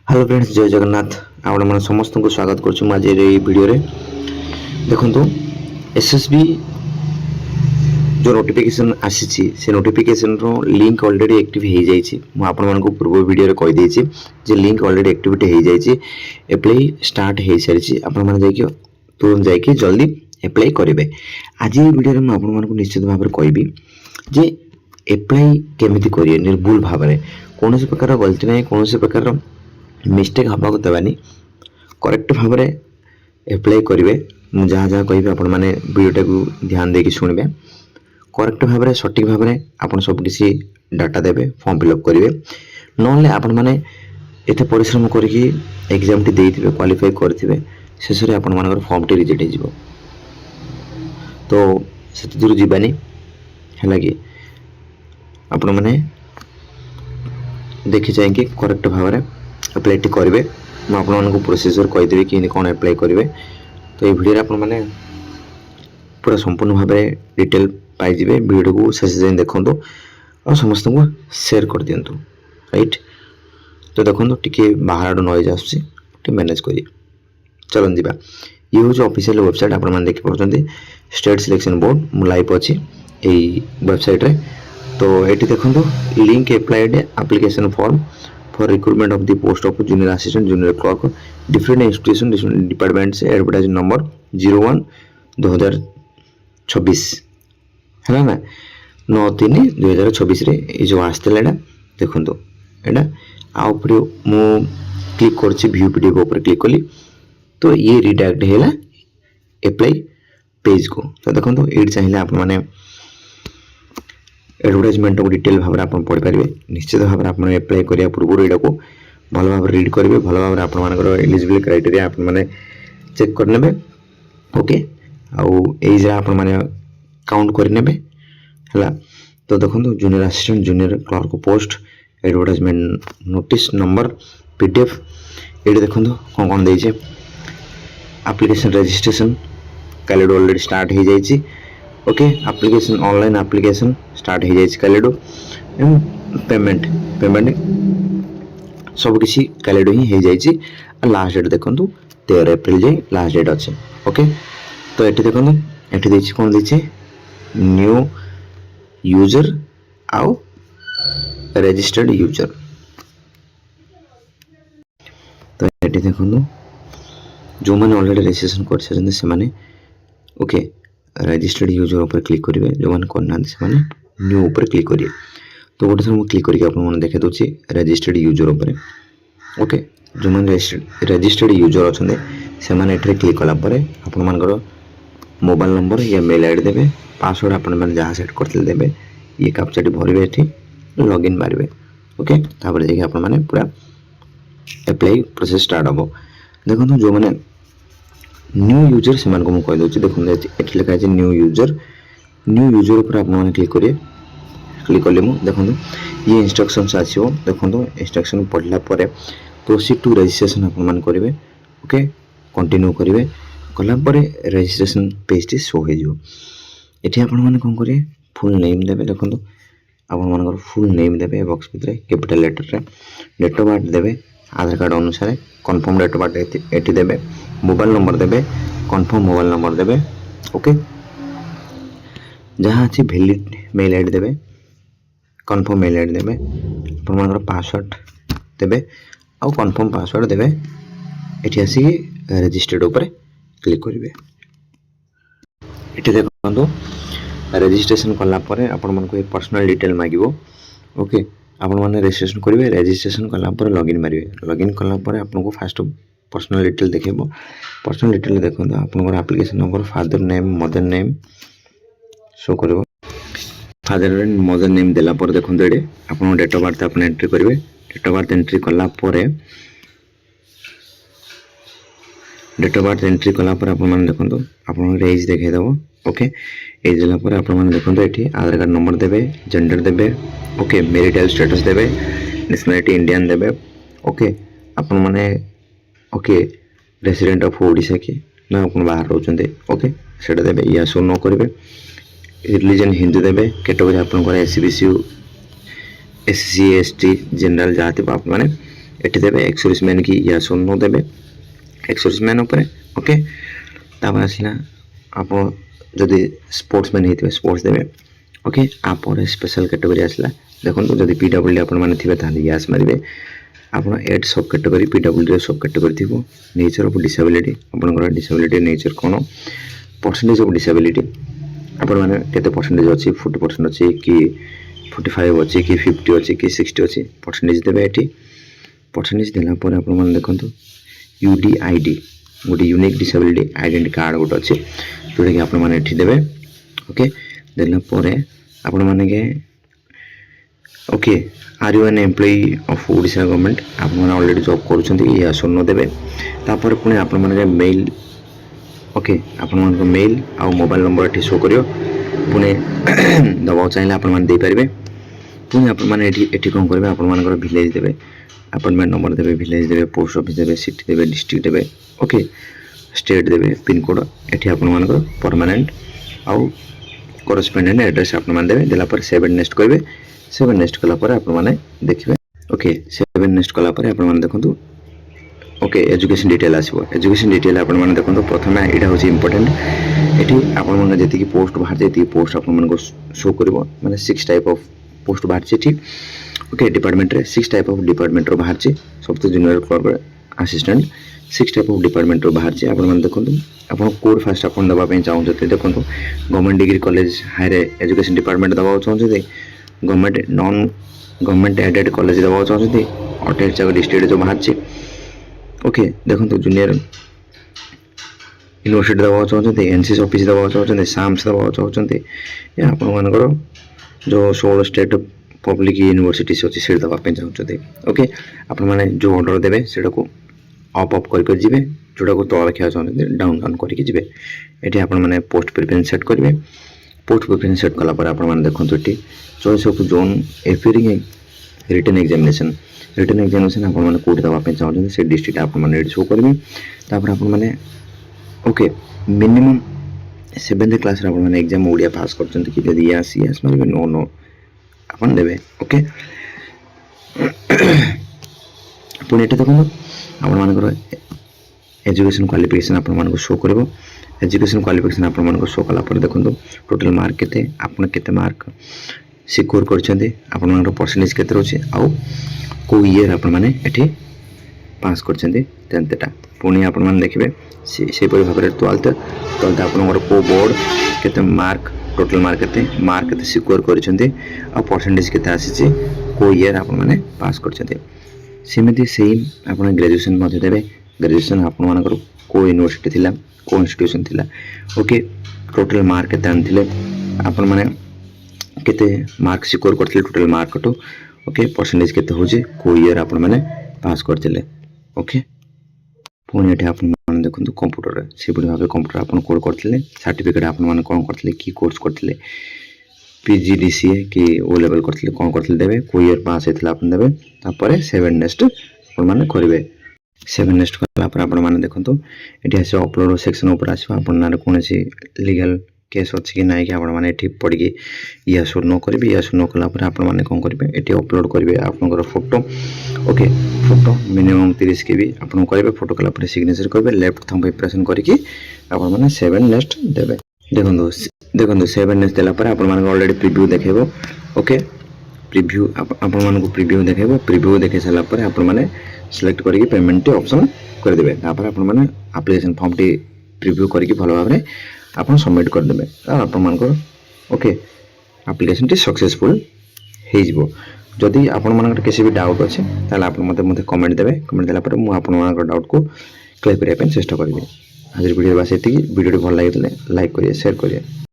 Hello friends, जय जगन्नाथ। आपण समस्त को स्वागत करुँ आज वीडियो रे। देखो एसएसबी जो नोटिफिकेशन आसी से नोटिफिकेशन रो लिंक ऑलरेडी एक्टिव हो जाइए। मुझे पूर्व वीडियो रे कही देछि जे लिंक ऑलरेडी एक्टिविटी हो जाइए, अप्लाई स्टार्ट हो सारी। आपण तुरंत जाकि जल्दी अप्लाई करेंगे। आज ये वीडियो में आपको निश्चित भाव में कहबी जे अप्लाई केमिति करिए निर्भुल भाव में, कौन प्रकार गलती ना, कौन प्रकार मिस्टेक हवा को देवानी, करेक्ट भाव में अप्लाई करेंगे। मुझे जहाँ जहाँ कहि आपण मैंने वीडियोटा को ध्यान देकी शुणवे, करेक्ट भाव में सठिक भाव में आप सबकि डाटा देवे, फॉर्म फिलअप करेंगे। ना आपण मैंने एत परिश्रम करके एग्जाम टी देइथिबे, क्वालिफाई करथिबे, शेष में आपण मानकर फॉर्म टी रिजेक्ट हो, तो से दूर जीवानी है कि आपण मैंने देखी चाहिए करेक्ट भाव में अप्लाई टी करेंगे। मुझे प्रोसीजर कहीदेवी कि कौन अप्लाई करेंगे। तो ये वीडियो आप पूरा संपूर्ण भाव में डिटेल पाइबे। वीडियो को शेष जाए देखो और समस्त को शेयर कर दिंतु, राइट। तो देखो टी बाहर नॉइज आसुची, मैनेज करिए। चलन जी, ये हूँ ऑफिशियल वेबसाइट आप देखिए, स्टेट सिलेक्शन बोर्ड मु लाइव अच्छी यही वेबसाइट रे। तो ये देखो link applied application form for recruitment of the post of junior assistant, junior clerk, different institution, different department से एडवर्टाइज नंबर 01/2026 है ना, 9/3/2026 ये जो आसला देखो यहाँ आउपर मु क्लिक कर व्यू पीडीएफ ऊपर क्लिक कली, तो ये रिडायरेक्ट है अप्लाई पेज को। तो देखो ये चाहिए आप मैंने एडवर्टाइजमेंट को डिटेल भाव में आप पढ़ी पारे। निश्चित भाव में आप अप्लाई करिया पूर्व यहाँ को भल भाव रीड करेंगे, भल भाव में आप एलिजिबल क्राइटेरिया आप मैंने चेक करने। ओके, आउ एज आप मैंने काउंट करने है। तो देखो junior assistant, junior clerk post, advertisement notice number, PDF. ये देखो कौन कौन देचे, application registration calendar already start हो जाइए। Okay, application online application start हो जाइए कैलेंडर। पेमेंट पेमेंट सबकि कैलेंडर ही हो जाइए। लास्ट डेट देखो 13 एप्रिल जाए लास्ट डेट अच्छे। ओके, तो ये देखो ये कौन दे न्यू यूजर आउ रजिस्टर्ड यूजर। तो ये देखो जो मैंने ऑलरेडी रजिस्ट्रेशन कर सारे से ओके रजिस्टर्ड यूजर ऊपर क्लिक करेंगे, जो मैंने करना से न्यू ऊपर क्लिक करिए। तो गोटे थर क्लिक करके आपको देखा दूसरी रजिस्टर्ड यूजर ऊपर। ओके, जो मैंने रजिस्टर्ड यूजर अच्छा से मैंने क्लिक कलापर आपण मानकर मोबाइल नंबर या मेल आईडी देवे, पासवर्ड आप जहाँ सेट करते देवे, ये कैप्चाटी भरवे, ये लॉगिन मारे। ओके, तापर जाके आप पूरा अप्लाई प्रोसेस स्टार्ट हम। देखो जो मैंने न्यू यूजर से मुझे कहीदे, देखो ये लिखा है न्यू यूजर। न्यू यूजर पर आप क्लिक करिए। क्लिक कले देखो ये इंस्ट्रक्शंस आसो। देखो इंस्ट्रक्शन पढ़ला प्रोसीड टू रजिस्ट्रेशन आप करेंगे। ओके, कंटिन्यू करेंगे, कलापर रजिस्ट्रेशन पेज टी शो हो। ये आप कौन करेंगे, फुल नेम देवे। देखो आप फुल नेम देवे बॉक्स भितर कैपिटल लेटर रे, डेट ऑफ बर्थ देवे आधार कार्ड अनुसार, कन्फर्म डेट ऑफ बर्थ ये देवे, मोबाइल नंबर देवे, कन्फर्म मोबाइल नंबर देवे। ओके, जहाँ अच्छी वैलिड मेल आईडी देवे, कन्फर्म मेल आईडी देवे, आप पासवर्ड देवे आउ कन्फर्म पासवर्ड देवे। ये आसिक रजिस्टर्ड ऊपर क्लिक करेंगे। ये देखो रजिस्ट्रेशन कलापर आपण ये पर्सनल डिटेल मांगो। ओके, आपण मैंने रजिस्ट्रेशन करेंगे, रजिस्ट्रेशन कलापर लॉगिन मारे। लॉगिन कलापर आपको फास्ट पर्सनल डिटेल देखेबो। पर्सनल डिटेल देखो आपन application number, father name, mother name show करिवो। फादर एंड मदर नेम देला पर देखो ये आपन डेट ऑफ बर्थ आपन एंट्री करेंगे। डेट ऑफ बर्थ एंट्री कला परे, डेट ऑफ बर्थ एंट्री कला पर आपन माने देखो आपन एज देखाई देबो। ओके, एज देला पर आपन माने देखो एठी आधार कार्ड नंबर देबे, जेंडर देबे। ओके, मैरिटल स्टेटस देबे, नेशनलिटी इंडियन देबे। ओके, आपन माने ओके रेसिडेंट ऑफ ओडिशा की ना अपन बाहर रोचंदे। ओके, सेटा देबे, या शो न करेंगे। रिलीजन हिंदू देबे, कैटेगरी आपन एससीबीसी, एससी एसटी जनरल जहाँ थी आप मैंने एटी देवे एक्स सर्विसमैन की यस और नो देवे एक्स सर्विसमैन ऊपर ओके तापर आसला आप जदि स्पोर्ट्समैन होते स्पोर्ट्स देवे ओके आप स्पेशल कैटेगरी आसला देखो जब पीडब्ल्यूडी आपने यस मारे आप एड सब कैटेगरी पीडब्ल्यूडी सब कैटेगरी थी नेचर ऑफ डिसेबिलिटी आपंकर डिसेबिलिटी नेचर कौन परसेंटेज ऑफ डिसेबिलिटी आपण मैंने केते परसेंटेज अच्छी 40% अच्छी कि 45 अच्छी कि 50 अच्छी कि 60 अच्छी परसेंटेज देवे ये परसेंटेज देलापर आप देखो यूडीआईडी गोटे यूनिक डिसेबिलिटी आइडेंटिटी कार्ड गोटे अच्छे जोटा कि आपने देवे ओके देलापर आपण मैंने okay are you an employee of Odisha government आप ऑलरेडी जॉब कर शून्य देवे तापर पुणी आप मेल ओके आपण मेल आउ मोबाइल नंबर ये शो करियो पुणे दबा चाहिए आपरे पुणी आपठी कौन करेंगे आपर भिलेज देवे अपॉइंटमेंट नंबर देवे भिलेज देवे पोस्ट ऑफिस देवे सिटी देवे डिस्ट्रिक्ट देवे ओके स्टेट देवे पिन कोड ये आपर परमानेंट आउ करस्पेंडेंट एड्रेस आपने देवे देलापर सेव एंड नेक्स्ट करेंगे सेव एंड नेक्स्ट कलापर आपने देखिए ओके सेव एंड नेक्स्ट कलापर आपने देखो ओके एजुकेशन डिटेल आसो एजुकेशन डिटेल आपने देखो प्रथम यहाँ हूँ इम्पोर्टेंट ये आपने जी पोस्ट बाहर जी पोस्ट आप शो कर मैंने 6 टाइप ऑफ पोस्ट बाहर ठीक ओके डिपार्टमेंट रे 6 टाइप ऑफ डिपार्टमेंट बाहर सब तो junior clerk assistant 6 type of department बाहर आपने देखो आप कोड फास्ट आप दवाई चाहते देखो government degree college higher education department दवा चाहते government non government aided college दवा चाहते 28 डिस्ट्रिक्ट जो बाहर ओके देखो जूनियर यूनिवर्सिटी दवा चाहते एनसीसी ऑफिस दवा चाहते साम्स दवा चाहते आपर जो 16 स्टेट पब्लिक यूनिवर्सिटीज अच्छी से दवाई चाहते ओके आपने जो ऑर्डर देवे से अप कर जी जोटा को तल रखा चाहते डाउन डाउन करके जी ये आपने पोस्ट प्रिफरेंस सेट करेंगे पोस्ट प्रिफरेंस सेट कलापर आपने देखो ये choice of zone appearing written examination आपने कौट देवाई चाहते से डिस्ट्रिक्ट आपने शो करेंगे तापर आपने ओके मिनिमम 7th क्लास आपने एग्जाम ओडिया पास कर यस यस मारे नो नो अपन देवे ओके पुणी ये देखो आपर एजुकेशन क्वालिफिकेशन आप शो कर एजुकेशन क्वालिफिकेशन आप शो कलापर देखो टोटल मार्क के आपते मार्क सिक्योर कर परसेंटेज के रोचे आउ को ईयर आपने पास कर 10th पुणी आप देखिए से भाव में 12th आप बोर्ड के मार्क टोटल मार्क के मार्क सिक्योर कर परसेंटेज के आसी को ईयर आपने पास कर सेमती सेम आप ग्रेजुएशन देवे ग्रेजुएशन आपर को यूनिवर्सिटी थिला को इंस्टीट्यूशन थिला ओके टोटल मार्क के आनी आपने केते मार्क सिक्योर करथिले टोटल मार्क टू ओके परसेंटेज केते होजे को ईयर आपने पास करथिले ओके पुणी ये आप देखो कंप्यूटर से भाव कंप्यूटर आप कोड करते सर्टिफिकेट आपने कौन करते कि कोर्स करते पीजीडीसीए कि ओ लेवल करते कौन करते देवे को ईयर पास होता आप देवे तापर 7 नेक्स्ट आपने करेंगे 7 नेक्स्ट कलापर आपने देखो ये आस अपलोड सेक्शन उपर आस कौन लीगल केस अच्छी कि ना कि आपड़ी पढ़ी या शो न करेंगे या शो न कलापर आपने कौन करेंगे ये अपलोड करेंगे आपंकर photo okay photo minimum 30 KB आप करेंगे फोटो कलापर सिग्नेचर करेंगे लेफ्ट थंब इंप्रेशन करके आपने 7 नेक्स्ट देवे देखो देखो 7 नेक्स्ट देलापर आपने ऑलरेडी प्रिव्यू देखेबो ओके प्रिव्यू आपको प्रिव्यू देखेबो प्रिव्यू देखे सारापर आपने सिलेक्ट करके पेमेंट ऑप्शन करदे तापर आपने एप्लिकेशन फॉर्म टी प्रिव्यू करके भल भाव में आप सबमिट करदे आपर ओके एप्लिकेशन टी सक्सेसफुल हो जदि आपंकर किसी भी डाउट अच्छे आप मत कमेंट देवे कमेंट देलापर मुझे आप डाउट को क्लियर करने चेष्टा करी आज वीडियो बस ये वीडियो भल लगे लाइक करिए शेयर करिए।